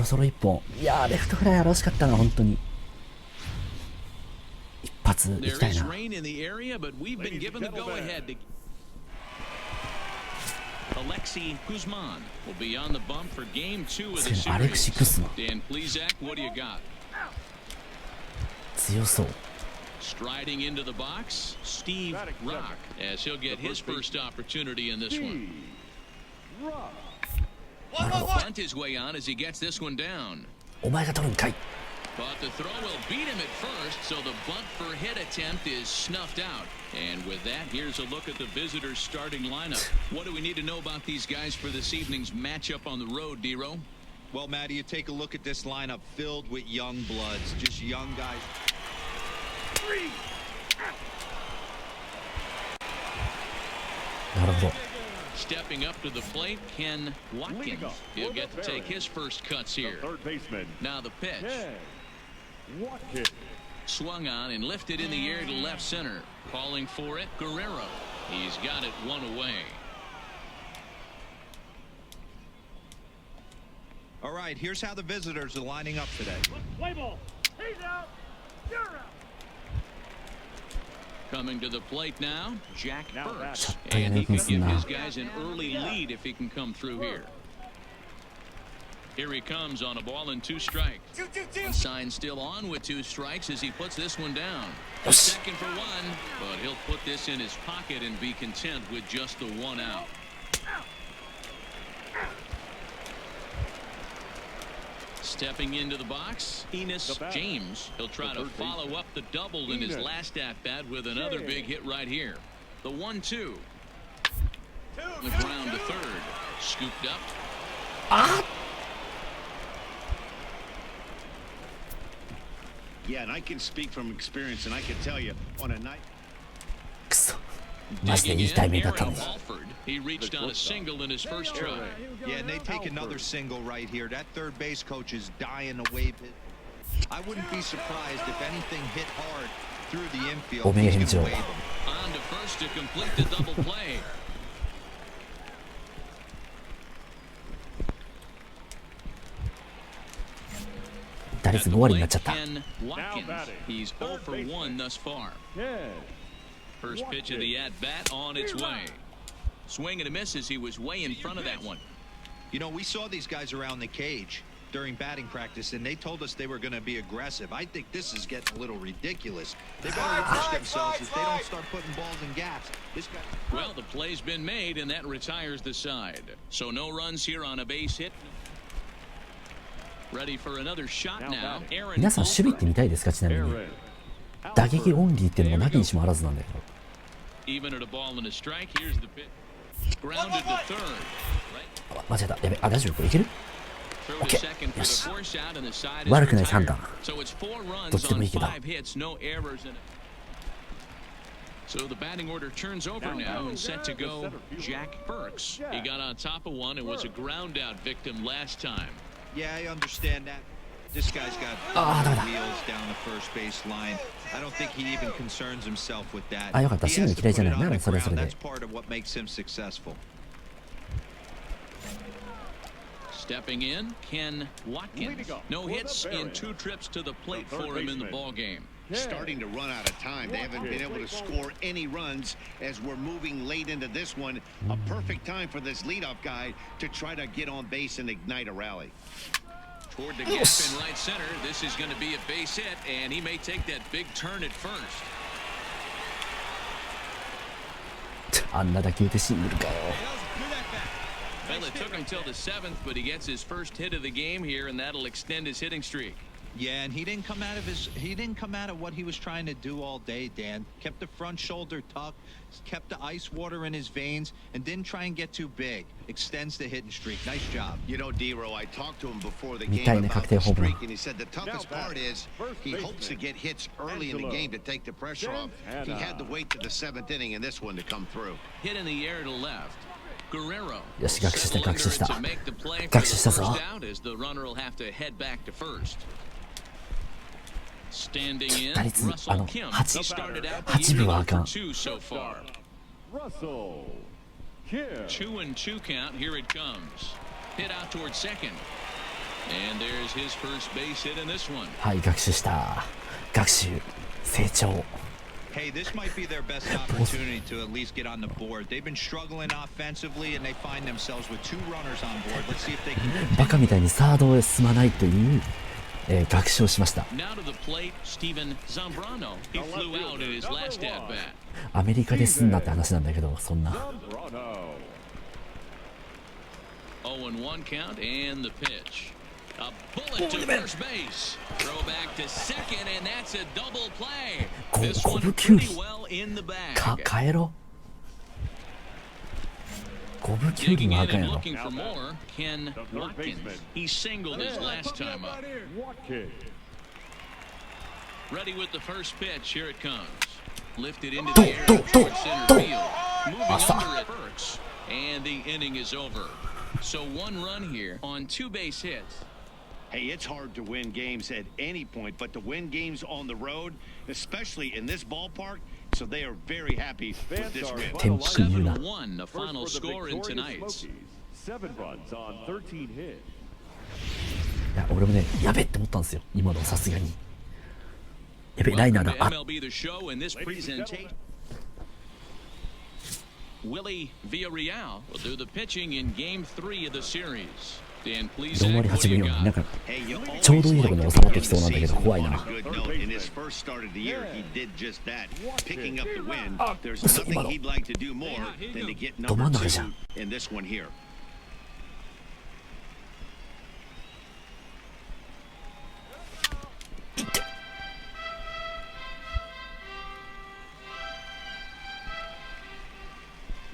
ソロ1本。いやーレフトフライ惜しかったな本当に。一発いきたいな。アレクシ・グスマン強そう。Striding into the box, Steve Rock, as he'll get his first opportunity in this one. Bunt his way on as he gets this one down. お前が取るんかい。 But the throw will beat him at first, so the bunt for hit attempt is snuffed out. And with that, here's a look at the visitors' starting lineup. What do we need to know about these guys for this evening's matchup on the road, Dero? Well, Matty, you take a look at this lineup filled with young bloods, just young guys. なるほど。 Stepping up to the plate, Ken Watkins. He'll get to take his first cuts here. Now the pitch. Swung on and lifted in the air to left center. Calling for it, Guerrero. He's got it one away. All right, here's how the visitors are lining up today. Play ball. He's out. You're out. Coming to the plate now, Jack Burks. And he can give his guys an early lead if he can come through here. Here he comes on a ball and 2 strikes. Sign still on with 2 strikes as he puts this one down. A second for 1, but he'll put this in his pocket and be content with just the 1 out. Stepping into the box, Enos James. He'll try to follow up the double in his last at-bat with another big hit right here. The 1-2. The ground to third. Scooped up. Yeah, and I can speak from experience, and I can tell you, on a night... くそ。マジでいいタイミングだったのに。 He reached on a single in his first try. Yeah, and they take another single right here. That third base coach is dying to wave it. I wouldn't be surprised if anything hit hard through the infield. He's going to wave them. On to first to complete the double play. Ken Watkins. He's 0 for 1 thus far. First pitch of the at-bat on its way. Swing and a miss as he was way in front of that one. You know, we saw these guys around the cage during batting practice, and they told us they were going to be aggressive. I think this is getting a little ridiculous. They better push themselves if they don't start putting balls in gaps. This guy... Well, the play's been made, and that retires the side. So no runs here on a base hit. Ready for another shot now. 皆さん守備って見たいですか？ちなみに打撃オンリーっていうのもなきにしもあらずなんだけど。 Even at a ball and a strike, here's the pitch. Grounded to third. 間違えた。やべ、あ、大丈夫？これいける？ OK。よし。悪くない判断。どっちでもいいけど。 So the batting order turns over now and set to go Jack Burks. He got on top of one and was a ground out victim last time. Yeah, I understand that. This guy's got wheels down the first base line. I don't think he even concerns himself with that. He has to put it on the ground. That's part of what makes him successful. Stepping in, Ken Watkins. No hits in 2 trips to the plate for him in the ball game. Starting to run out of time. They haven't been able to score any runs as we're moving late into this one. A perfect time for this leadoff guy to try to get on base and ignite a rally. Toward the gap in right center. This is going to be a base hit, and he may take that big turn at first. あんな打球でシングルかよ。 Well, it took him till the 7th, but he gets his first hit of the game here, and that'll extend his hitting streak. Yeah, and he didn't come out of what he was trying to do all day, Dan. Kept the front shoulder tucked, kept the ice water in his veins, and didn't try and get too big. Extends the hitting streak. Nice job. You know, Dero, I talked to him before the game about the streak, and he said the toughest part is he hopes to get hits early in the game to take the pressure off. He had to wait to the 7th inning in this one to come through. Hit in the air to left. Guerrero. よし、学習した、学習した。 学習したぞ。As the runner will have to head back to first. Standing in, Russell Kim. He started out the year with 2 so far. 2-2 count. Here it comes. Hit out toward second. And there's his first base hit in this one. はい、学習した。学習、成長。Hey, this might be their best opportunity to at least get on the board. They've been struggling offensively, and they find themselves with 2 runners on board. Let's see if they can. バカみたいにサードへ進まないという、学習をしました。アメリカですんなって話なんだけど、そんな。0-1 count and the pitch. A bullet to first base. Throw back to second, and that's a double play. This one pretty well in the bag. 帰ろう。5分キュウリもあかんやろ。 Looking for more. Ken Watkins. He singled his last time up. Ready with the first pitch. Here it comes. Lifted into the air towards center field. Moving under it hurts, and the inning is over. So 1 run here on 2 base hits. Hey, it's hard to win games at any point, but to win games on the road, especially in this ballpark, so they are very happy with this win. 7-1, the final score in tonight's. 7 runs on 13 hits. いや、俺もね、やべって思ったんですよ。今のさすがに。やべ、ライナーだ。あ、 MLB The Show in this presentation. Willie Villarreal will do the pitching in Game 3 of the series. Dan, please. 4割8分4、なんかちょうどいいところに収まってきそうなんだけど怖いな。あ、嘘、今のど真ん中じゃん。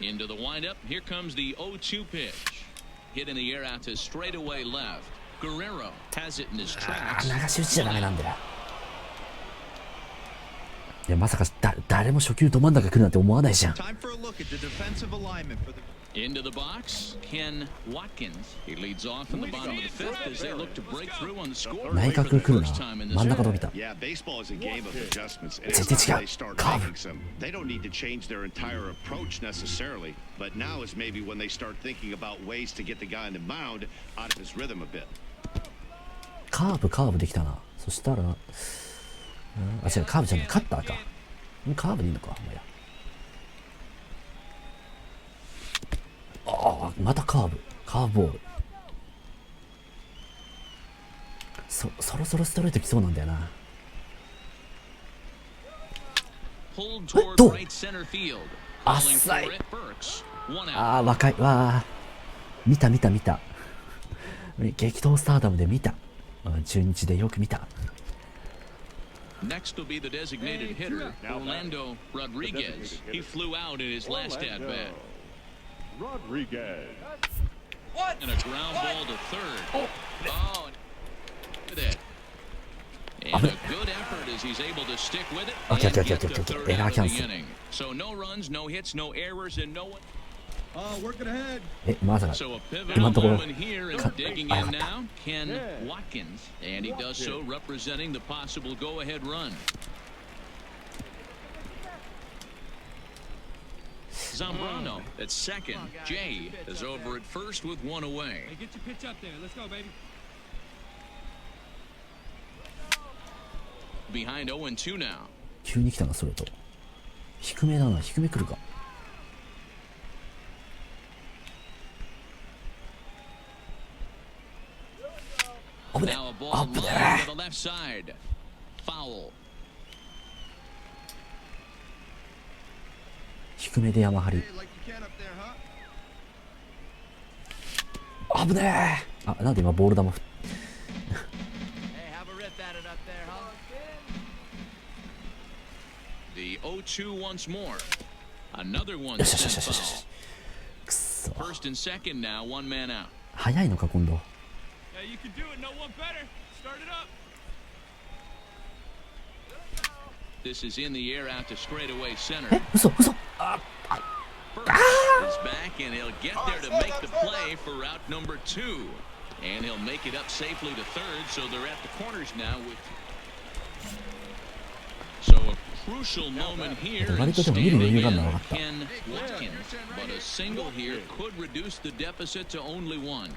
Into the windup. Here comes the 0-2 pitch. Hit in the air out to straightaway left. Guerrero has it in his tracks. 流し打ちじゃダメなんだよ。いや、まさか誰も初球ど真ん中来るなんて思わないじゃん。 Into the box, Ken Watkins. He leads off in the bottom of the 5th as they look to break through on the score. 内角来るな。真ん中伸びた。 Yeah, baseball is a game of adjustments. And 全然違 they う。 start カー making ブ。 some. They don't need to change their entire approach necessarily, but now is maybe when they start thinking about ways to get the guy on the mound out of his rhythm a bit. カーブできたな。そしたら、あ、違う、カーブじゃない、カッターか。カーブでいいのか、お前や。ああ、またカーブボール。そろそろストレート来そうなんだよな。どう？浅い。ああ、若い。わあ、見た。激闘スターダムで見た。中日でよく見た。Next will be the designated hitter, Orlando Rodriguez. He flew out in his last at-bat. Rodriguez. And a ground ball to third. Oh, look at that. And a good effort as he's able to stick with it and get to third out of the inning. So no runs, no hits, no errors, and no one. Working ahead. まさか So a 今 pivotal のところ moment here and digging in now, Ken Watkins, and he does so representing the possible go-ahead run. Zambrano at second. Jay is over at first with 1 away. Hey, get your pitch up there. Let's go, baby. Behind 0-2 now. 急に来たな、それと。低めだな、低め来るか。危ね Now a え、 ball 危ね line え。 to the left side. Foul. 低めで山張り。危ねえ。あ、なんで今ボール球振っ。The 0-2 once more. Another one. よし。くそ。 First and second now, 1 man out. 早いのか今度。Yeah, you can do it. No one better. Start it up. This is in the air out to straightaway center. え、嘘。あ、First is back and he'll get there to make the play for route number 2. And he'll make it up safely to third, so they're at the corners now with. So a crucial moment here. And standing in Ken Watkins, but a single here could reduce the deficit to only 1.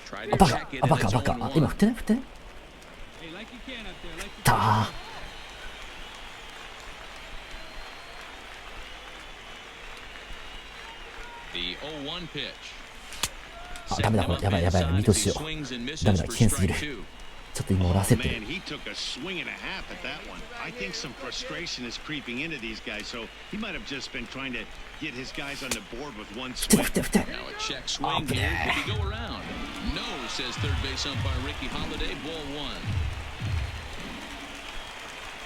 Try あ、 to バカ check it あ、 in バカ the バカ。 zone あ、今 one. 振ってない振ってない。 Hey, like you can up there, like you た can. ー。 The 0-1 pitch. あ、ダメだこれ。やばいやばい。見通しよう。ダメだ、危険すぎる。ちょっと今俺 Oh 焦ってる。 man, he took a swing and a half at that one. I think some frustration is creeping into these guys, so he might have just been trying to get his guys on the board with one 振ってない swing. 振ってない振ってない。 Now a check swing here. Could he go around? No, says third base umpire Ricky Holiday. Ball one.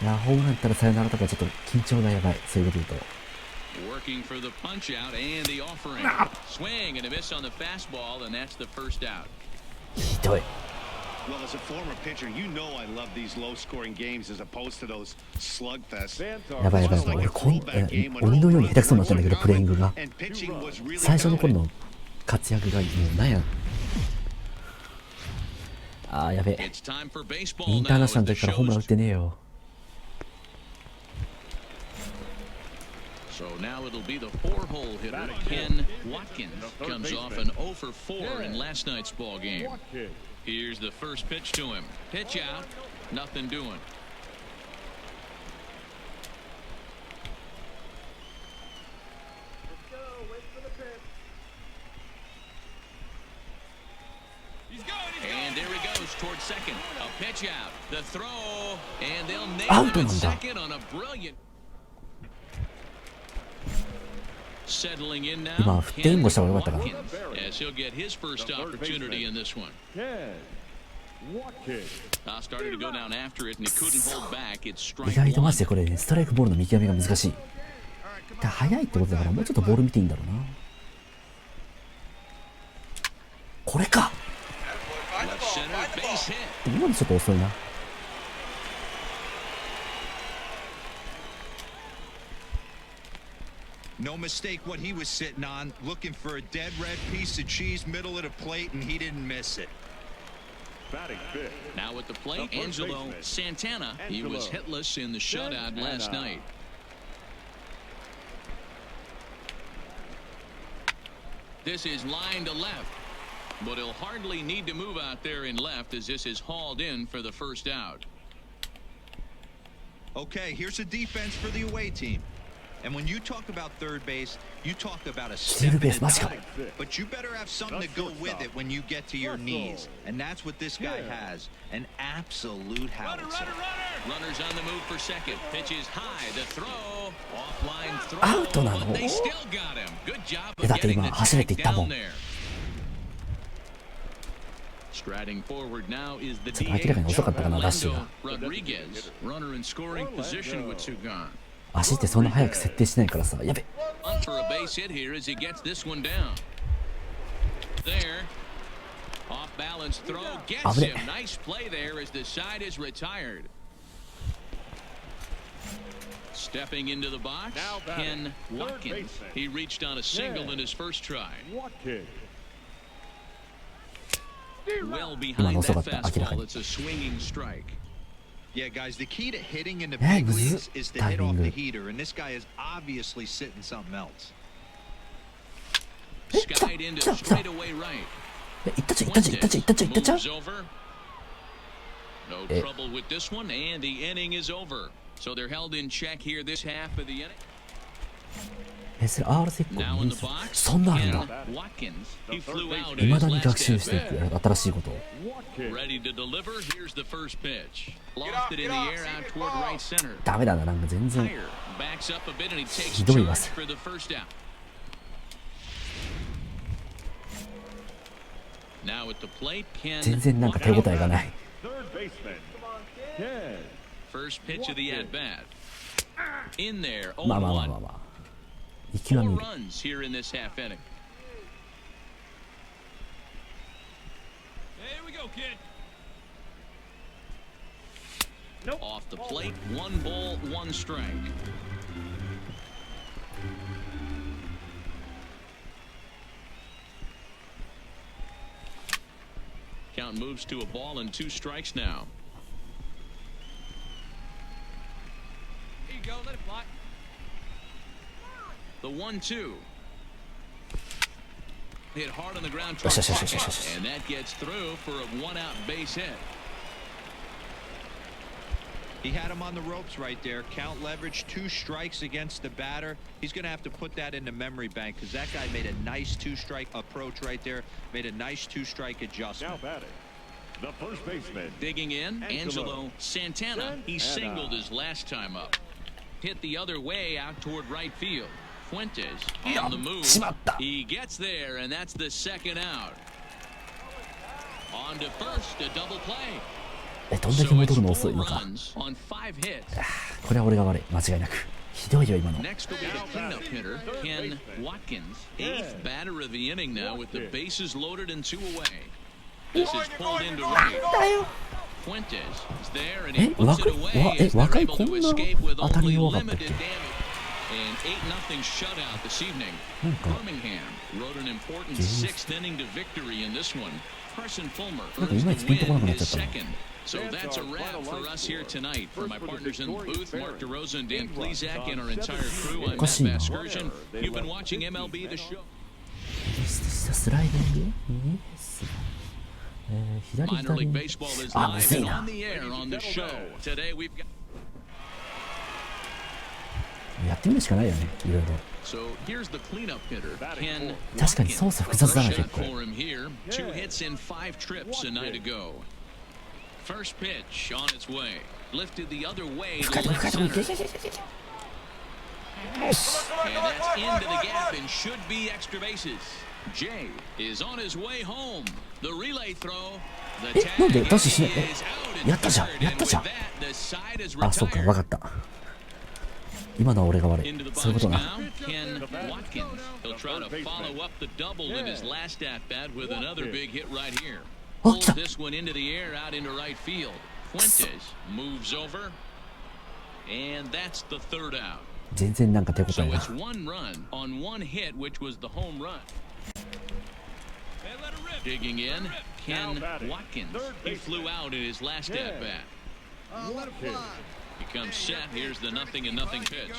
いや、ホームラン打ったらサヨナラとかちょっと緊張がやばい。そういうこと言うと。 Working for the punch out and the offering. Swing and a miss on the fastball, and that's the first out. ひどい。 Well, as a former pitcher, you know I love these low-scoring games as opposed to those slugfests. やばいやばいやばい。俺鬼のように下手くそになったんだけど、プレイングが。 And pitching was really 最初の頃 dominant. の活躍がもうなんや。あーやべえ。 It's time for baseball インター now ナショナ as ルの the 時からホームラン打 show's. ってねえよ。 So now it'll be the four-hole hitter Ken Watkins comes off an 0 for 4 in last night's ball game. Here's the first pitch to him. Pitch out, nothing doing. And there he goes towards second. A pitch out, the throw, and they'll nail him at second on a brilliant. Settling in now. 今振って援護した方がよかったかな。 As he'll get his first opportunity in this one. Started to go down after it and he couldn't hold back. It's 意 strike 外とマ one. ジでこれね、ストライクボールの見極めが難しい。だから速いってことだからもうちょっとボール見ていいんだろうな。これか。 Left center base hit. 今のちょっと遅いな。 No mistake what he was sitting on, looking for a dead red piece of cheese middle of the plate, and he didn't miss it. Now at the plate, Angelo Santana. He was hitless in the shutout last night. This is line to left, but he'll hardly need to move out there in left as this is hauled in for the first out. Okay, here's a defense for the away team. And when you talk about third base, you talk about a step Third and base, a macho. dive. But you better have something to go with it when you get to your knees. And that's what this guy has. An absolute howitzer. Runners on the move for second. Pitch is high. The throw. Offline throw. アウトなの？ But they still got him. Good job え、 of だって今 getting the 走れって tag 言ったも down ん。 there. Striding forward now is the ちょっと明らかに遅かったかな、ダッシュが。 Rodriguez. Runner in scoring position with two gone. 足ってそんな早く設定しないからさ。やべ。 Hunt for a base hit here as he gets this one down. There. Off balance throw gets him. Nice play there as the side is retired. Stepping into the box, Ken Watkins. He reached on a single in his first try. Well behind that fastball, it's a swinging strike. Yeah, guys, the key to hitting in the Yeah, big this is leagues is to hit off the timing. heater, and this guy is obviously sitting something else. Skied into straightaway right. え、いったちゃいったちゃいったちゃいったちゃいったちゃ。 Moves over. No trouble with this one, and the inning is over. So they're held in check here this half of the inning. え、それ R セッ Now in コ the box, そんなんあるん Ken だ。 Watkins. He flew out い in ま his だに last 学習 at してい bat. く新しいことを。 Ready to deliver. Here's the first pitch. Lofted in the air out toward right center. ダメだな、なんか全然。 Higher. Backs up a bit and he takes ひどいわ。 charge for the first out. Now at the plate, Ken 全然なんか手応えがない。 First pitch of the at bat. In there, まあまあまあ 0-1. まあまあ。息は Four 見る。 runs here in this half inning. Here we go, kid. Off the plate, 1 ball, 1 strike. Count moves to a ball and 2 strikes now. Here you go, let it fly. The 1-2. hit hard on the ground, よしよしよしよしよし。 and that gets through for a one-out base hit. He had him on the ropes right there. Count leverage, 2 strikes against the batter. He's going to have to put that in the memory bank because that guy made a nice 2-strike approach right there. Made a nice 2-strike adjustment. Now batting, the first baseman. Digging in, Angelo Santana. He singled his last time up. Hit the other way out toward right field. Fuentes on the move. He gets there, and that's the second out. On to first, a double play. どんだけ戻るの遅いのか。 on 5 hits. これは俺が悪い、間違いなく。ひどいよ今の。 Next will be the cleanup hitter, Ken Watkins. 8th batter of the inning now with the bases loaded and 2 away. This is pulled into right. Fuentes is there and he puts it away as they're able to escape with only limited damage. An 8-0 shutout this evening. Birmingham wrote an important 6th inning to victory in this one. Carson Fulmer earns the win his second. So that's a wrap for us here tonight. For my partners in the booth, Mark DeRosa and Dan Plezak, and our entire crew, I'm Matt Vasgersian. You've been watching MLB The Show. スライディング？左 Minor 左 League Baseball is live and on the air on the show. Today we've got. やってみるしかないよね、いろいろ。 So here's the cleanup hitter, Ken 確かに操作複雑だな、 Shot 結構。 for him here. 2 hits in 5 trips a night ago. First pitch on its way. Lifted the other way to left center. And that's into the gap and should be extra bases. Jay is on his way home. The relay throw. The tag is out in third, and with that, the side is あ、そうか、わか retired. った。今のは俺が悪い。 Into the そういうこ box とな。 now, Ken Watkins. He'll try to follow up the double in his last at-bat with another big hit right here. Pulls this one into the air out into right field. Fuentes moves over, and that's the third out. 全然なんか手応 So えが。 it's 1 run on 1 hit, which was the home run. Digging in, Ken Watkins. He flew out in his last at-bat. He comes set. Here's the 0-0 pitch.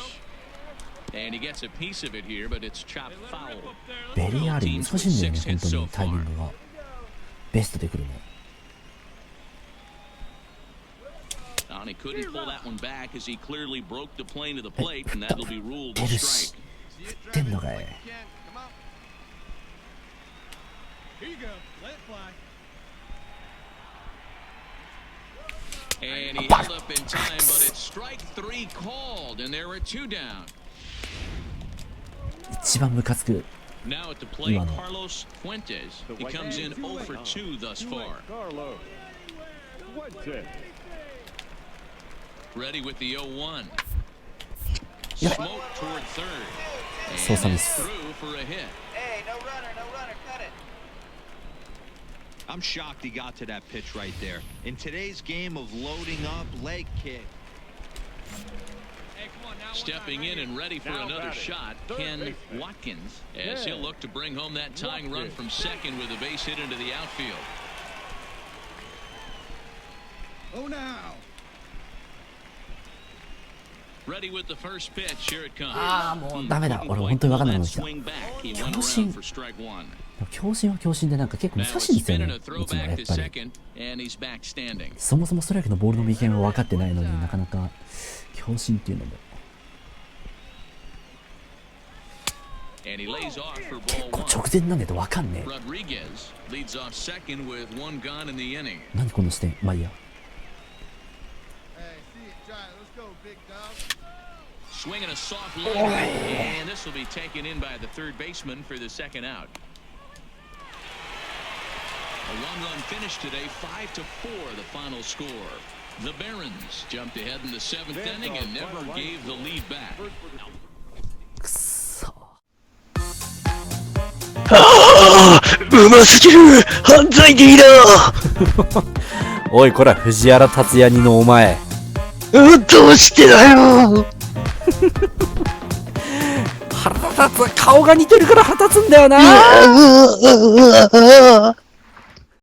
And he gets a piece of it here, but it's chopped foul. ベリーアーリー難しいんだよね、本当にタイミングが。ベストで来るの。 And he couldn't pull that one back as he clearly broke the plane to the plate, and that'll be ruled a 出るし strike. 振ってんのかい。 Here you go. Let it fly. And he held up in time, but it's strike 3 called, and there were 2 down. 一番ムカつく。 Now at the plate, Carlos Fuentes. He comes in 0 for 2 thus far. Carlos Fuentes. Ready with the 0-1. Yeah. Smoke toward third. So And it's some- through for a hit. Hey, no runner, cut it. I'm shocked he got to that pitch right there. In today's game of loading up, leg kick. Hey, come on now. Stepping in and ready for Now another batting, shot, third Ken baseman. Watkins, as he'll look to bring home that tying run from second with a base hit into the outfield. Oh, now. Ready with the first pitch. Here it comes. ああ、もうダメだ。俺本当に分かんなくなってきた。 Swing back. He went 強心 around for strike 1. 強心は強心でなんか結構 Now 難しいんですよ spinning ね。 a いつもや throwback っ to ぱり。 second, and he's back standing. そもそもストライクのボールの見極めも分かってないのになかなか強心っていうのも。 And he lays off for 結 ball 構 1. 直前なんだと分かんねえ。 Rodriguez leads off second with 1 gone in the inning. 何この視点。まあいいや。 Hey, see it, try it. Let's go, big dog. Swinging a soft line, and this will be taken in by the third baseman for the second out. A 1-run finish today, 5-4 the final score. The Barons jumped ahead in the 7th inning and never gave the lead back. くっそ。うますぎる犯罪的だおいこら藤原竜也似のお前。どうしてだよ腹立つ。顔が似てるから腹立つんだよな。